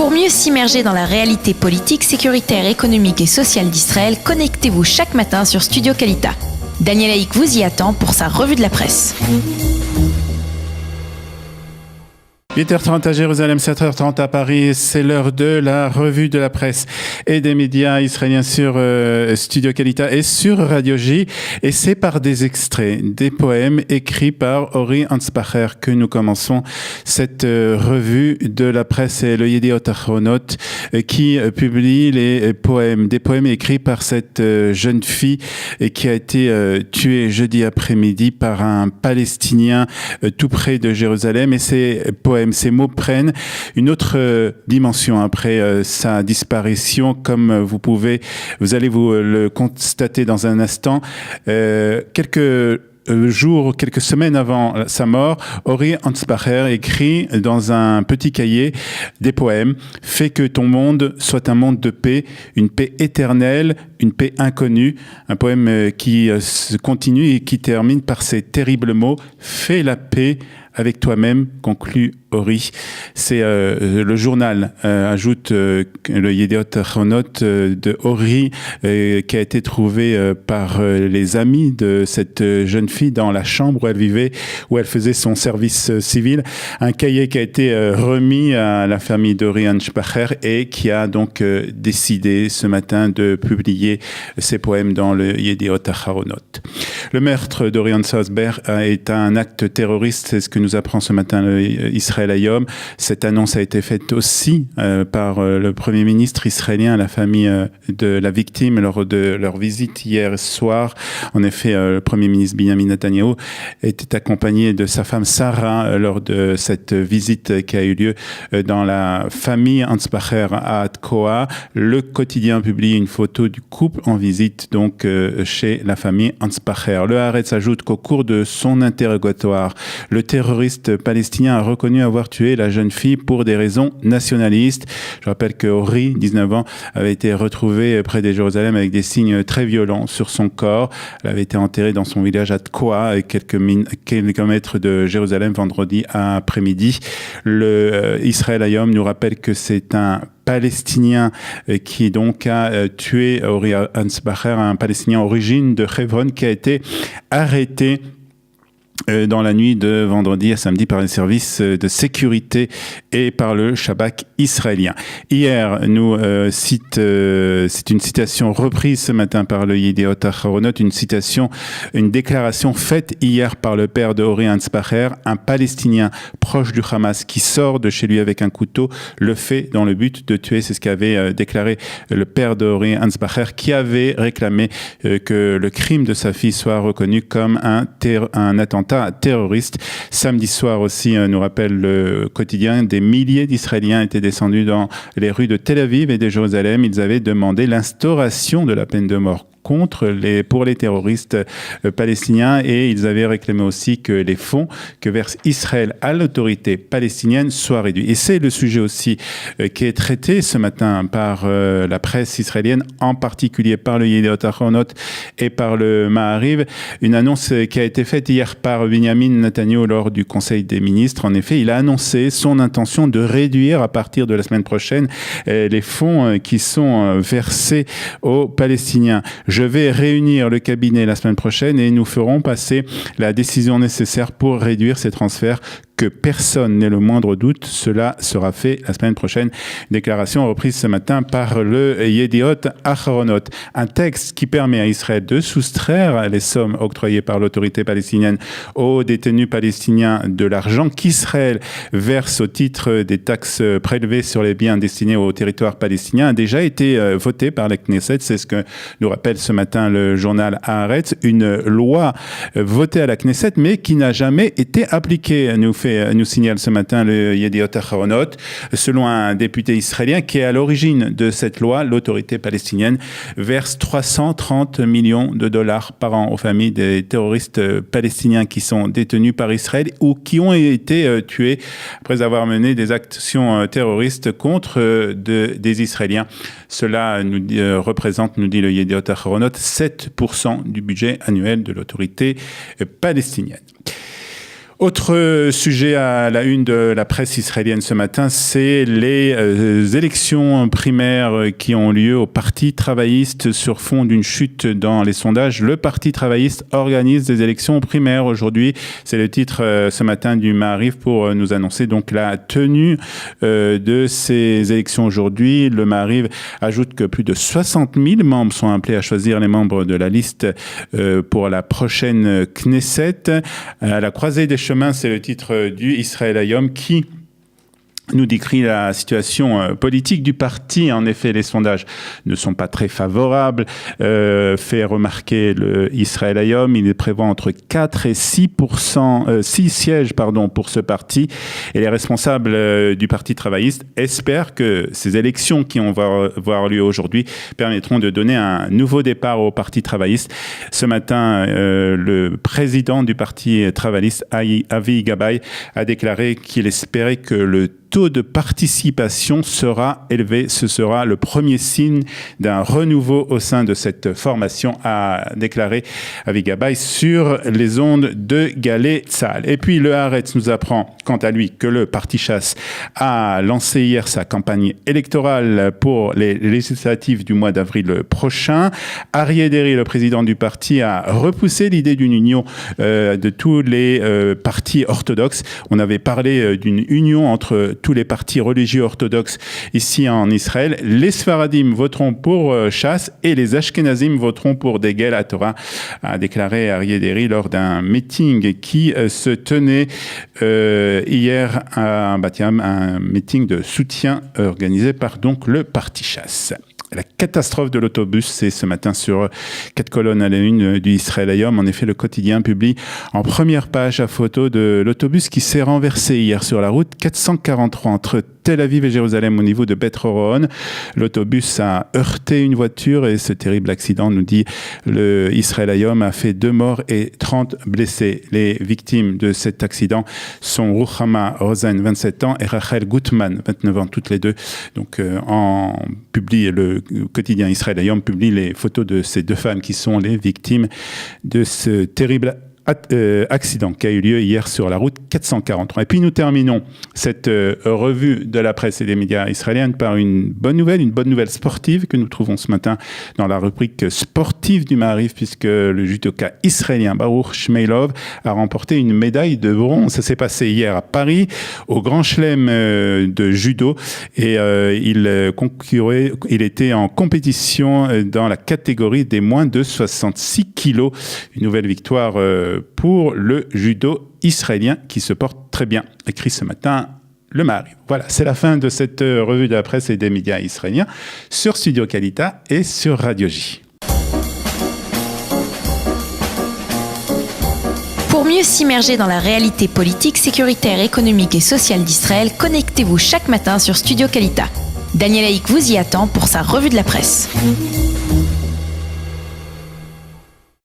Pour mieux s'immerger dans la réalité politique, sécuritaire, économique et sociale d'Israël, connectez-vous chaque matin sur Studio Kalita. Daniel Haïk vous y attend pour sa revue de la presse. 8h30 à Jérusalem, 7h30 à Paris, c'est l'heure de la revue de la presse et des médias israéliens sur Studio Kalita et sur Radio J. Et c'est par des extraits, des poèmes écrits par Ori Ansbacher que nous commençons cette revue de la presse et le Yediot Ahronot qui publie les poèmes, des poèmes écrits par cette jeune fille qui a été tuée jeudi après-midi par un Palestinien tout près de Jérusalem. Et ces poèmes, ces mots prennent une autre dimension après sa disparition, comme vous allez vous le constater dans un instant. Quelques semaines avant sa mort, Ori Ansbacher écrit dans un petit cahier des poèmes « Fais que ton monde soit un monde de paix, une paix éternelle, une paix inconnue ». Un poème qui se continue et qui termine par ces terribles mots « Fais la paix avec toi-même », conclut Ori. C'est le journal, ajoute le Yediot Ahronot de Ori, qui a été trouvé par les amis de cette jeune fille dans la chambre où elle vivait, où elle faisait son service civil. Un cahier qui a été remis à la famille d'Ori Ansbacher et qui a donc décidé ce matin de publier ses poèmes dans le Yediot Ahronot. Le meurtre d'Ori Ansbacher est un acte terroriste, c'est ce que nous apprend ce matin Israël Hayom. Cette annonce a été faite aussi par le Premier ministre israélien à la famille de la victime lors de leur visite hier soir. En effet, le Premier ministre Benjamin Netanyahu était accompagné de sa femme Sarah lors de cette visite qui a eu lieu dans la famille Ansbacher à Tkoa. Le quotidien publie une photo du couple en visite donc chez la famille Ansbacher. Le Haaretz ajoute qu'au cours de son interrogatoire, le terroriste palestinien a reconnu avoir tué la jeune fille pour des raisons nationalistes. Je rappelle que Ori, 19 ans, avait été retrouvée près de Jérusalem avec des signes très violents sur son corps. Elle avait été enterrée dans son village à Tkoa, à quelques kilomètres de Jérusalem, vendredi après-midi. Le Israël Hayom nous rappelle que c'est un Palestinien qui donc a tué Ori Ansbacher, un Palestinien origine de Hebron qui a été arrêté dans la nuit de vendredi à samedi par les services de sécurité et par le Shabak israélien. Hier, c'est une citation reprise ce matin par le Yediot Ahronot, une déclaration faite hier par le père de Ori Ansbacher, un Palestinien proche du Hamas qui sort de chez lui avec un couteau, le fait dans le but de tuer. C'est ce qu'avait déclaré le père de Ori Ansbacher, qui avait réclamé que le crime de sa fille soit reconnu comme un attentat terroriste. Samedi soir aussi, nous rappelle le quotidien, des milliers d'Israéliens étaient descendus dans les rues de Tel Aviv et de Jérusalem. Ils avaient demandé l'instauration de la peine de mort pour les terroristes palestiniens, et ils avaient réclamé aussi que les fonds que verse Israël à l'autorité palestinienne soient réduits. Et c'est le sujet aussi qui est traité ce matin par la presse israélienne, en particulier par le Yediot Ahronot et par le Maariv. Une annonce qui a été faite hier par Benjamin Netanyahu lors du Conseil des ministres. En effet, il a annoncé son intention de réduire à partir de la semaine prochaine les fonds qui sont versés aux Palestiniens. Je vais réunir le cabinet la semaine prochaine et nous ferons passer la décision nécessaire pour réduire ces transferts. Que personne n'ait le moindre doute, cela sera fait la semaine prochaine. Déclaration reprise ce matin par le Yediot Ahronot. Un texte qui permet à Israël de soustraire les sommes octroyées par l'autorité palestinienne aux détenus palestiniens de l'argent qu'Israël verse au titre des taxes prélevées sur les biens destinés au territoire palestinien a déjà été voté par la Knesset. C'est ce que nous rappelle ce matin le journal Haaretz. Une loi votée à la Knesset mais qui n'a jamais été appliquée. Nous signale ce matin le Yediot Ahronot. Selon un député israélien qui est à l'origine de cette loi, l'autorité palestinienne verse 330 millions de dollars par an aux familles des terroristes palestiniens qui sont détenus par Israël ou qui ont été tués après avoir mené des actions terroristes contre des Israéliens. Cela représente, nous dit le Yediot Ahronot, 7% du budget annuel de l'autorité palestinienne. Autre sujet à la une de la presse israélienne ce matin, c'est les élections primaires qui ont lieu au Parti travailliste sur fond d'une chute dans les sondages. Le Parti travailliste organise des élections primaires aujourd'hui. C'est le titre ce matin du Maariv pour nous annoncer donc la tenue de ces élections aujourd'hui. Le Maariv ajoute que plus de 60 000 membres sont appelés à choisir les membres de la liste pour la prochaine Knesset. À la croisée des chemins, c'est le titre du Israël Hayom qui nous décrit la situation politique du parti. En effet, les sondages ne sont pas très favorables. Fait remarquer le Israël Hayom, il prévoit entre 4 et 6 sièges pour ce parti. Et les responsables du Parti travailliste espèrent que ces élections qui vont avoir lieu aujourd'hui permettront de donner un nouveau départ au Parti travailliste. Ce matin, le président du Parti travailliste, Avi Gabay, a déclaré qu'il espérait que le taux de participation sera élevé. Ce sera le premier signe d'un renouveau au sein de cette formation, a déclaré Avi Gabay sur les ondes de Galey Tzahal. Et puis le Haaretz nous apprend, quant à lui, que le Parti Chasse a lancé hier sa campagne électorale pour les législatives du mois d'avril prochain. Aryeh Deri, le président du parti, a repoussé l'idée d'une union de tous les partis orthodoxes. On avait parlé d'une union entre tous les partis religieux orthodoxes ici en Israël. Les Sfaradim voteront pour Chasse et les Ashkenazim voteront pour Degel HaTorah, a déclaré Aryeh Deri lors d'un meeting qui se tenait hier à Bat Yam, un meeting de soutien organisé par donc le Parti Chasse. La catastrophe de l'autobus, c'est ce matin sur 4 colonnes à la une du Israël Hayom. En effet, le quotidien publie en première page la photo de l'autobus qui s'est renversé hier sur la route 443 entre Tel Aviv et Jérusalem au niveau de Beth Horon. L'autobus a heurté une voiture et ce terrible accident, nous dit le Israël Hayom, a fait 2 morts et 30 blessés. Les victimes de cet accident sont Ruchama Rosen, 27 ans, et Rachel Gutman, 29 ans, toutes les deux. Donc, le quotidien Israël Hayom publie les photos de ces 2 femmes qui sont les victimes de ce terrible accident qui a eu lieu hier sur la route 443. Et puis nous terminons cette revue de la presse et des médias israéliens par une bonne nouvelle sportive que nous trouvons ce matin dans la rubrique sportive du Maariv, puisque le judoka israélien Baruch Shmeilov a remporté une médaille de bronze. Ça s'est passé hier à Paris au Grand Chelem de judo et il était en compétition dans la catégorie des moins de 66 kilos. Une nouvelle victoire pour le judo israélien qui se porte très bien, écrit ce matin le Maariv. Voilà, c'est la fin de cette revue de la presse et des médias israéliens sur Studio Kalita et sur Radio J. Pour mieux s'immerger dans la réalité politique, sécuritaire, économique et sociale d'Israël, connectez-vous chaque matin sur Studio Kalita. Daniel Haïk vous y attend pour sa revue de la presse.